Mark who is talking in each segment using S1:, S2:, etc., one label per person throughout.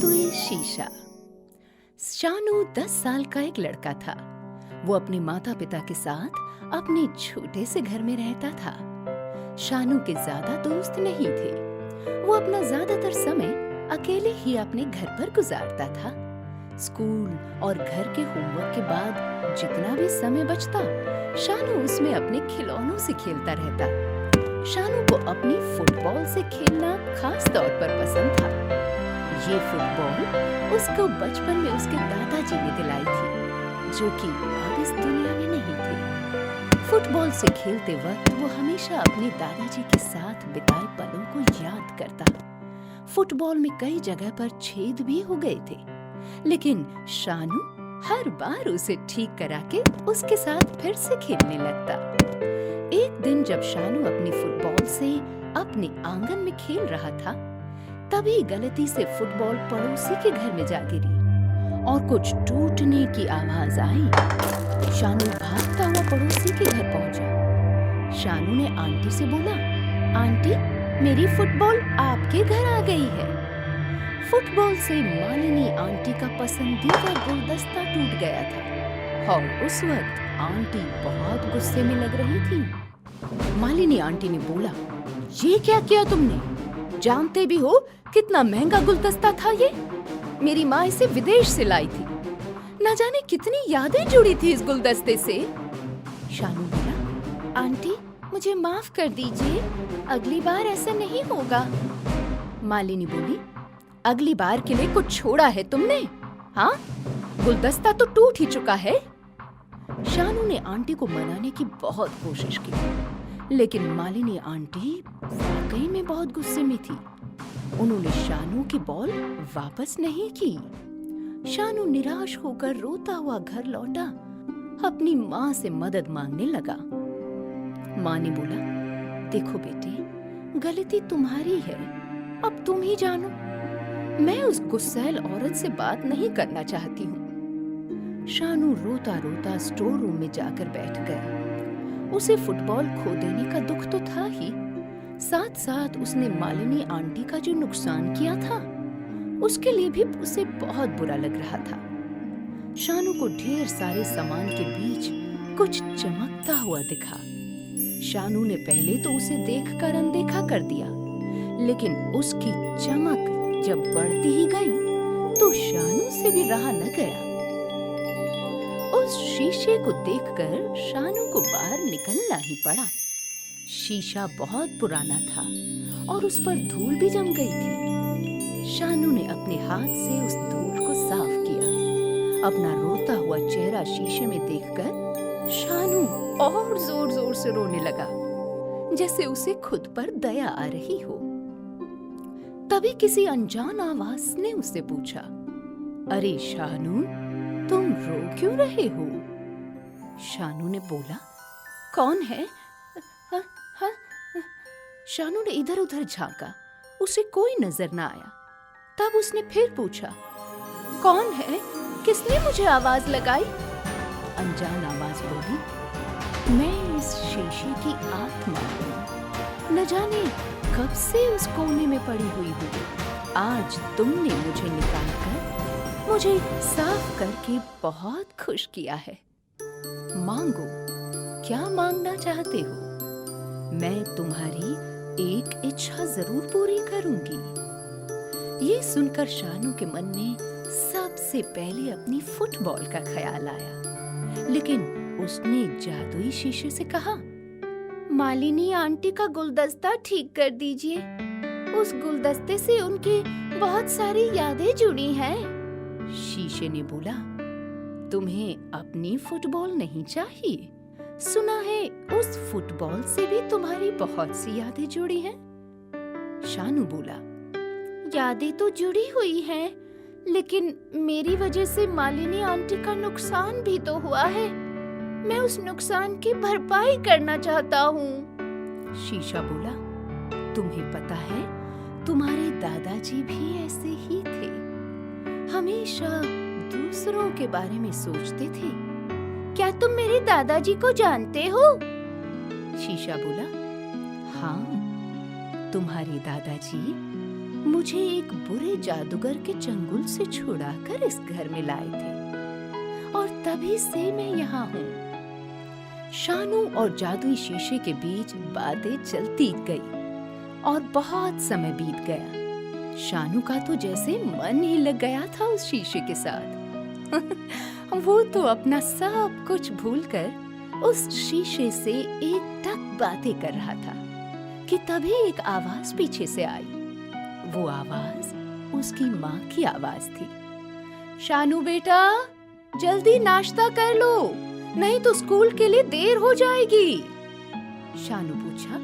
S1: जादुई शीशा। शानू 10 साल का एक लड़का था। वो अपने माता पिता के साथ अपने छोटे से घर में रहता था। शानू के ज्यादा दोस्त नहीं थे। वो अपना ज्यादातर समय अकेले ही अपने घर पर गुजारता था। स्कूल और घर के होमवर्क के बाद जितना भी समय बचता, शानू उसमें अपने खिलौनों से खेलता रहता। शानू को अपनी फुटबॉल से खेलना खास तौर पर पसंद था। ये फुटबॉल उसको बचपन में उसके दादाजी ने दिलाई थी, जो कि अब इस दुनिया में नहीं थे। फुटबॉल से खेलते वक्त वो हमेशा अपने दादाजी के साथ बिताए पलों को याद करता। फुटबॉल में कई जगह पर छेद भी हो गए थे, लेकिन शानू हर बार उसे ठीक करा के उसके साथ फिर से खेलने लगता। एक दिन जब शानू अपनी फुटबॉल से अपने आंगन में खेल रहा था, तभी गलती से फुटबॉल पड़ोसी के घर में जा गिरी और कुछ टूटने की आवाज आई। शानू भागता हुआ पड़ोसी के घर पहुंचा। शानू ने आंटी से बोला, आंटी, मेरी फुटबॉल आपके घर आ गई है। फुटबॉल से मालिनी आंटी का पसंदीदा गुलदस्ता टूट गया था और उस वक्त आंटी बहुत गुस्से में लग रही थी। मालिनी आंटी ने बोला, ये क्या किया तुमने? जानते भी हो कितना महंगा गुलदस्ता था ये? मेरी माँ इसे विदेश से लाई थी। न जाने कितनी यादें जुड़ी थी इस गुलदस्ते से। शानू बोला, आंटी, मुझे माफ कर दीजिए, अगली बार ऐसा नहीं होगा। मालिनी बोली, अगली बार के लिए कुछ छोड़ा है तुमने? हाँ, गुलदस्ता तो टूट ही चुका है। शानू ने आंटी को मनाने की बहुत कोशिश की, लेकिन मालिनी आंटी वाकई में बहुत गुस्से में थी। उन्होंने शानू की बॉल वापस नहीं की। शानू निराश होकर रोता हुआ घर लौटा, अपनी माँ से मदद मांगने लगा। माँ ने बोला, देखो बेटे, गलती तुम्हारी है, अब तुम ही जानो। मैं उस गुस्सैल औरत से बात नहीं करना चाहती हूँ। शानू रोता रोता स्टोर रूम में जाकर बैठ गया। उसे फुटबॉल खो देने का दुख तो था ही, साथ साथ उसने मालिनी आंटी का जो नुकसान किया था, उसके लिए भी उसे बहुत बुरा लग रहा था। शानू को ढेर सारे सामान के बीच कुछ चमकता हुआ दिखा। शानू ने पहले तो उसे देखकर अनदेखा कर दिया, लेकिन उसकी चमक जब बढ़ती ही गई तो शानू से भी रहा न गया। उस शीशे को देखकर शानू को बाहर निकलना ही पड़ा। शीशा बहुत पुराना था और उस पर धूल भी जम गई थी। शानू ने अपने हाथ से उस धूल को साफ किया। अपना रोता हुआ चेहरा शीशे में देखकर शानू और जोर जोर से रोने लगा, जैसे उसे खुद पर दया आ रही हो। तभी किसी अनजान आवाज ने उससे पूछा, अरे शानू, तुम रो क्यों रहे हो? शानू ने बोला, कौन है? शानू ने इधर उधर झांका, उसे कोई नजर न आया। तब उसने फिर पूछा, कौन है? किसने मुझे आवाज लगाई? अनजान आवाज बोली, मैं इस शीशे की आत्मा हूँ। न जाने कब से उस कोने में पड़ी हुई हूँ। आज तुमने मुझे निकालकर, मुझे साफ करके बहुत खुश किया है। मांगो, क्या मांगना चाहते हो? मैं तुम्हारी एक इच्छा जरूर पूरी करूंगी। ये सुनकर शानू के मन में सबसे पहले अपनी फुटबॉल का ख्याल आया, लेकिन उसने जादुई शीशे से कहा, मालिनी आंटी का गुलदस्ता ठीक कर दीजिए। उस गुलदस्ते से उनकी बहुत सारी यादें जुड़ी हैं। शीशे ने बोला, तुम्हें अपनी फुटबॉल नहीं चाहिए? सुना है उस फुटबॉल से भी तुम्हारी बहुत सी यादें जुड़ी हैं। शानू बोला, यादें तो जुड़ी हुई हैं, लेकिन मेरी वजह से मालिनी आंटी का नुकसान भी तो हुआ है। मैं उस नुकसान की भरपाई करना चाहता हूँ। शीशा बोला, तुम्हें पता है, तुम्हारे दादाजी भी ऐसे ही थे। हमेशा दूसरों के बारे में सोचते थे। क्या तुम मेरे दादाजी को जानते हो? शीशा बोला, हाँ, तुम्हारे दादाजी मुझे एक बुरे जादूगर के चंगुल से छुड़ाकर इस घर में लाए थे और तभी से मैं यहाँ हूँ। शानू और जादुई शीशे के बीच बातें चलती गई और बहुत समय बीत गया। शानू का तो जैसे मन ही लग गया था उस शीशे के साथ। वो तो अपना सब कुछ भूलकर उस शीशे से एकटक बातें कर रहा था कि तभी एक आवाज पीछे से आई। वो आवाज उसकी माँ की आवाज थी। शानू बेटा, जल्दी नाश्ता कर लो, नहीं तो स्कूल के लिए देर हो जाएगी। शानू पूछा,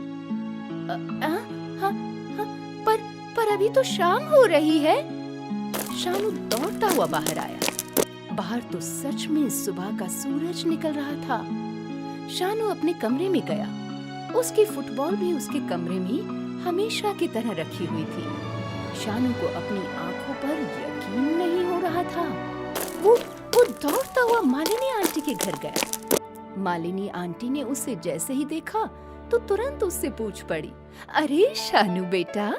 S1: पर अभी तो शाम हो रही है। शानू दौड़ता हुआ बाहर आया। बाहर तो सच में सुबह का सूरज निकल रहा था। शानू अपने कमरे में गया। उसकी फुटबॉल भी उसके कमरे में हमेशा की तरह रखी हुई थी। शानू को अपनी आंखों पर यकीन नहीं हो रहा था। वो दौड़ता हुआ मालिनी आंटी के घर गया। मालिनी आंटी ने उसे जैसे ही देखा तो तुरंत उससे पूछ पड़ी, अरे शानू बेटा,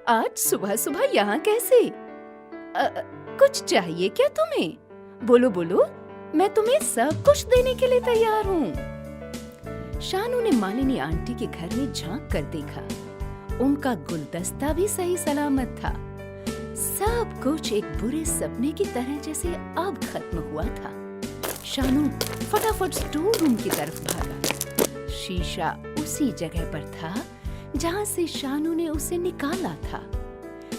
S1: आज सुबह सुबह यहाँ कैसे? कुछ चाहिए क्या तुम्हें? बोलो बोलो, मैं तुम्हें सब कुछ देने के लिए तैयार हूँ। शानू ने मालिनी आंटी के घर में झांक कर देखा। उनका गुलदस्ता भी सही सलामत था। सब कुछ एक बुरे सपने की तरह जैसे अब खत्म हुआ था। शानू फटाफट स्टोर रूम की तरफ भागा। शीशा उसी जगह पर था जहाँ से शानू ने उसे निकाला था।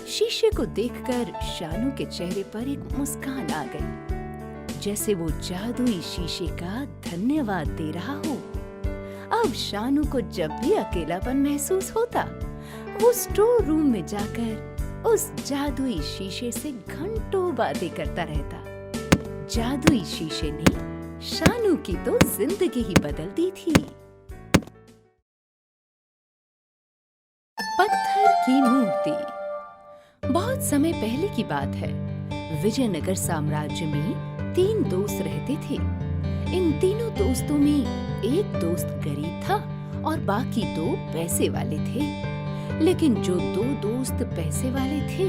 S1: शीशे को देखकर शानू के चेहरे पर एक मुस्कान आ गई, जैसे वो जादुई शीशे का धन्यवाद दे रहा हो। अब शानू को जब भी अकेलापन महसूस होता, वो स्टोर रूम में जाकर उस जादुई शीशे से घंटों बातें करता रहता। जादुई शीशे ने शानू की तो जिंदगी ही बदल दी थी। पत्थर की मूर्ति। बहुत समय पहले की बात है। विजयनगर साम्राज्य में 3 दोस्त रहते थे। इन तीनों दोस्तों में एक दोस्त गरीब था और बाकी 2 पैसे वाले थे। लेकिन जो 2 दोस्त पैसे वाले थे,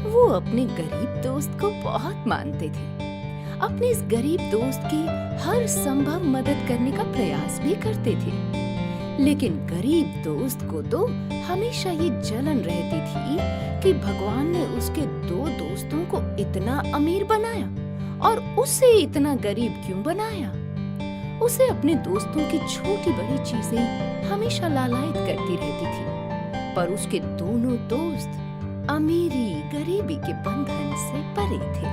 S1: वो अपने गरीब दोस्त को बहुत मानते थे। अपने इस गरीब दोस्त की हर संभव मदद करने का प्रयास भी करते थे। लेकिन गरीब दोस्त को तो हमेशा ये जलन रहती थी कि भगवान ने उसके 2 दोस्तों को इतना अमीर बनाया और उसे इतना गरीब क्यों बनाया। उसे अपने दोस्तों की छोटी बड़ी चीजें हमेशा लालायित करती रहती थी, पर उसके दोनों दोस्त अमीरी गरीबी के बंधन से परे थे।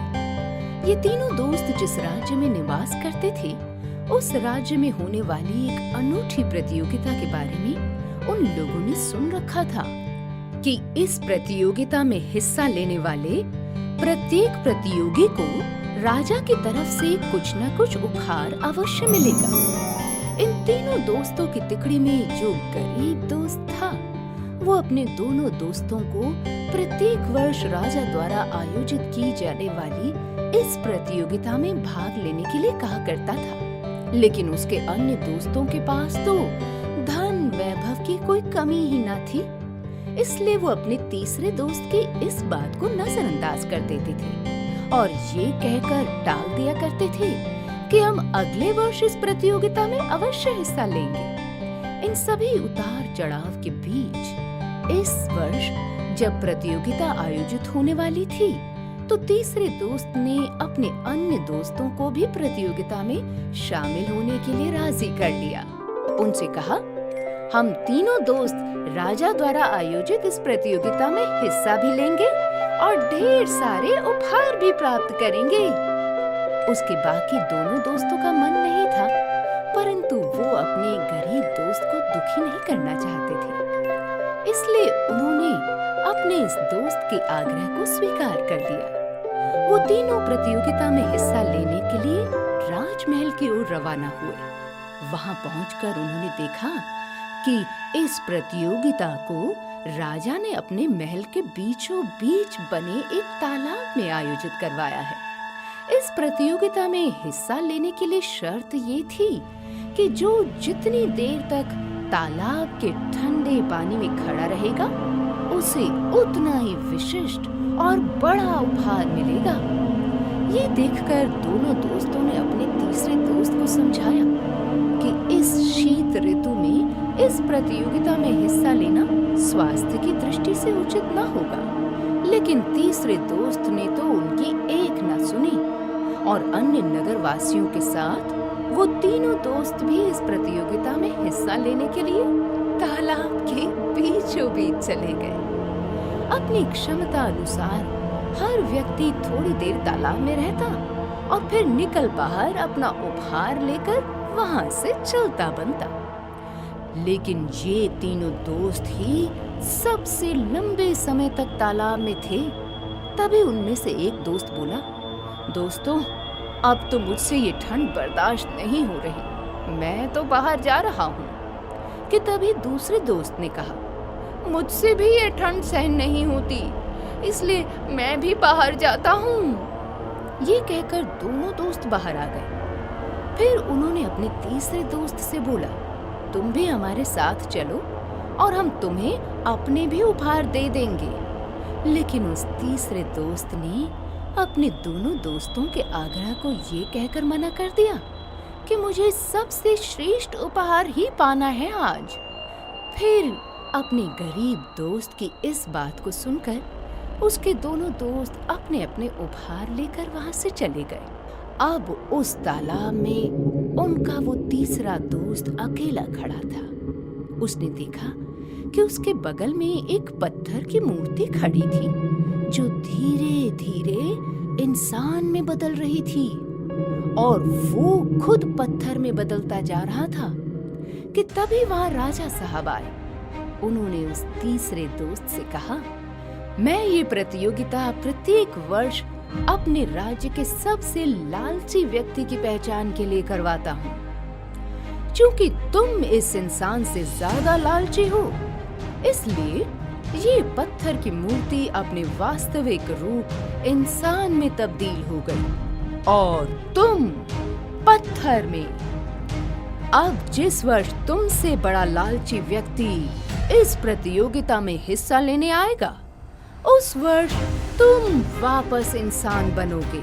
S1: ये तीनों दोस्त जिस राज्य में निवास करते थे, उस राज्य में होने वाली एक अनूठी प्रतियोगिता के बारे में उन लोगों ने सुन रखा था कि इस प्रतियोगिता में हिस्सा लेने वाले प्रत्येक प्रतियोगी को राजा की तरफ से कुछ न कुछ उपहार अवश्य मिलेगा। इन तीनों दोस्तों की तिकड़ी में जो गरीब दोस्त था, वो अपने दोनों दोस्तों को प्रत्येक वर्ष राजा द्वारा आयोजित की जाने वाली इस प्रतियोगिता में भाग लेने के लिए कहा करता था। लेकिन उसके अन्य दोस्तों के पास तो धन वैभव की कोई कमी ही न थी, इसलिए वो अपने तीसरे दोस्त की इस बात को नजरअंदाज कर देते थे और ये कहकर टाल दिया करते थे कि हम अगले वर्ष इस प्रतियोगिता में अवश्य हिस्सा लेंगे। इन सभी उतार चढ़ाव के बीच इस वर्ष जब प्रतियोगिता आयोजित होने वाली थी, तो तीसरे दोस्त ने अपने अन्य दोस्तों को भी प्रतियोगिता में शामिल होने के लिए राजी कर लिया। उनसे कहा, हम तीनों दोस्त राजा द्वारा आयोजित इस प्रतियोगिता में हिस्सा भी लेंगे और ढेर सारे उपहार भी प्राप्त करेंगे। उसके बाकी दोनों दोस्तों का मन नहीं था, परंतु वो अपने गरीब दोस्त को दुखी नहीं करना चाहते थे, इसलिए उन्होंने अपने इस दोस्त के आग्रह को स्वीकार कर दिया। वो तीनों प्रतियोगिता में हिस्सा लेने के लिए राजमहल की ओर रवाना हुए। वहां पहुंचकर उन्होंने देखा कि इस प्रतियोगिता को राजा ने अपने महल के बीचों बीच बने एक तालाब में आयोजित करवाया है। इस प्रतियोगिता में हिस्सा लेने के लिए शर्त ये थी कि जो जितनी देर तक तालाब के ठंडे पानी में खड़ा रहेगा, उसे उतना ही विशिष्ट और बड़ा उपहार मिलेगा। ये देखकर दोनों दोस्तों ने अपने तीसरे दोस्त को समझाया कि इस शीत ऋतु में इस प्रतियोगिता में हिस्सा लेना स्वास्थ्य की दृष्टि से उचित न होगा। लेकिन तीसरे दोस्त ने तो उनकी एक न सुनी और अन्य नगरवासियों के साथ वो तीनों दोस्त भी इस प्रतियोगिता में हिस्सा लेने के लिए तालाब के बीचों बीच चले गए। अपनी क्षमता अनुसार हर व्यक्ति थोड़ी देर तालाब में रहता और फिर निकल बाहर अपना उपहार लेकर वहां से चलता बनता। लेकिन ये तीनों दोस्त ही सबसे लंबे समय तक तालाब में थे। तभी उनमें से एक दोस्त बोला, दोस्तों, अब तो मुझसे ये ठंड बर्दाश्त नहीं हो रही, मैं तो बाहर जा रहा हूँ। कि तभी दूसरे दोस्त ने कहा, मुझसे भी ये ठंड सहन नहीं होती, इसलिए मैं भी बाहर जाता हूँ। ये कहकर दोनों दोस्त बाहर आ गए। फिर उन्होंने अपने तीसरे दोस्त से बोला, तुम भी हमारे साथ चलो और हम तुम्हें अपने भी उपहार दे देंगे। लेकिन उस तीसरे दोस्त ने अपने दोनों दोस्तों के आग्रह को ये कहकर मना कर दिया कि मुझे सबसे श्रेष्ठ उपहार ही पाना है आज। फिर अपने गरीब दोस्त की इस बात को सुनकर उसके दोनों दोस्त अपने अपने उपहार लेकर वहां से चले गए। अब उस तालाब में उनका वो तीसरा दोस्त अकेला खड़ा था। उसने देखा कि उसके बगल में एक पत्थर की मूर्ति खड़ी थी जो धीरे धीरे इंसान में बदल रही थी और वो खुद पत्थर में बदलता जा रहा था। कि तभी वहां राजा साहब आए। उन्होंने उस तीसरे दोस्त से कहा, मैं ये प्रतियोगिता प्रत्येक वर्ष अपने राज्य के सबसे लालची व्यक्ति की पहचान के लिए करवाता हूँ। क्योंकि तुम इस इंसान से ज्यादा लालची हो, इसलिए ये पत्थर की मूर्ति अपने वास्तविक रूप इंसान में तब्दील हो गई और तुम पत्थर में। अब जिस वर्ष तुमसे बड़ा लालची व्यक्ति इस प्रतियोगिता में हिस्सा लेने आएगा, उस वर्ष तुम वापस इंसान बनोगे।